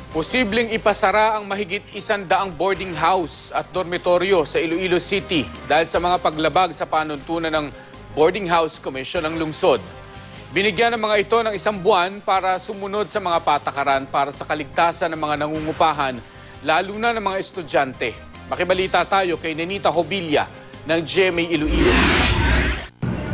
Posibleng ipasara ang mahigit 100 boarding house at dormitoryo sa Iloilo City dahil sa mga paglabag sa panuntunan ng Boarding House Commission ng lungsod. Binigyan ng mga ito ng 1 buwan para sumunod sa mga patakaran para sa kaligtasan ng mga nangungupahan, lalo na ng mga estudyante. Makibalita tayo kay Nenita Hobilla ng GMA Iloilo.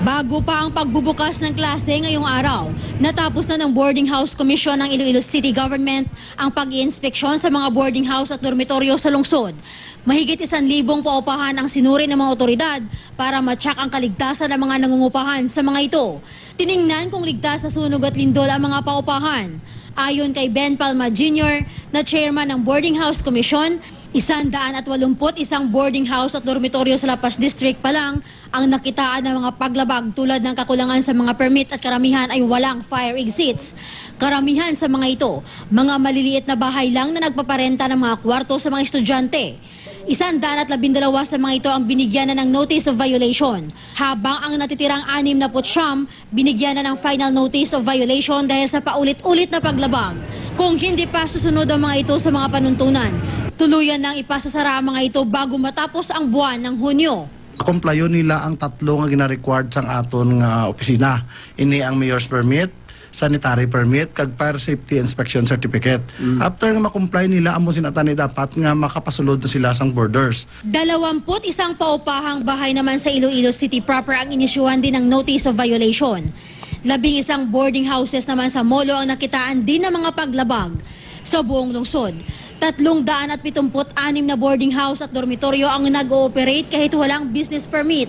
Bago pa ang pagbubukas ng klase ngayong araw, natapos na ng Boarding House Commission ng Iloilo City Government ang pag-iinspeksyon sa mga boarding house at dormitoryo sa lungsod. Mahigit 1,000 paupahan ang sinuri ng mga otoridad para ma-check ang kaligtasan ng mga nangungupahan sa mga ito. Tiningnan kung ligtas sa sunog at lindol ang mga paupahan. Ayon kay Ben Palma Jr. na chairman ng Boarding House Commission, 181 boarding house at dormitoryo sa La Paz District pa lang ang nakitaan ng mga paglabag tulad ng kakulangan sa mga permit at karamihan ay walang fire exits. Karamihan sa mga ito, mga maliliit na bahay lang na nagpaparenta ng mga kwarto sa mga estudyante. 112 sa mga ito ang binigyan na ng notice of violation, habang ang natitirang 69 binigyan na ng final notice of violation dahil sa paulit-ulit na paglabag. Kung hindi pa susunod ang mga ito sa mga panuntunan, tuluyan nang ipasasara ang mga ito bago matapos ang buwan ng Hunyo. Komplayo nila ang 3 nga gina-required sang aton nga opisina. Ini ang mayor's permit, sanitary permit, kag fire safety inspection certificate. After nga makomply nila, amo sinatani dapat nga makapasulod na sila sang borders. 21 paupahang bahay naman sa Iloilo City proper ang inisyuhan din ng notice of violation. 11 boarding houses naman sa Molo ang nakitaan din ng mga paglabag sa buong lungsod. 376 na boarding house at dormitoryo ang nag-ooperate kahit walang business permit.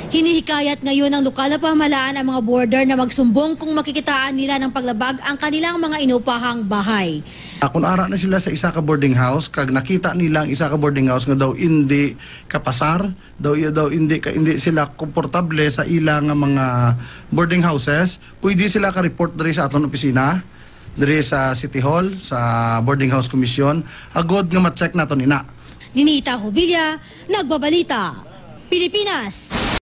Hinihikayat ngayon ng lokal na pamahalaan ang mga boarder na magsumbong kung makikitaan nila ng paglabag ang kanilang mga inupahang bahay. Kung ara na sila sa isa ka boarding house, kag nakita nila ang isa ka boarding house nga daw hindi kapasar, daw hindi sila komportable sa ilang mga boarding houses, pwede sila ka-report diri sa aton opisina, diri sa City Hall, sa Boarding House Commission, agod nga ma-check naton ina. Nenita Hobilla, Nagbabalita, Pilipinas.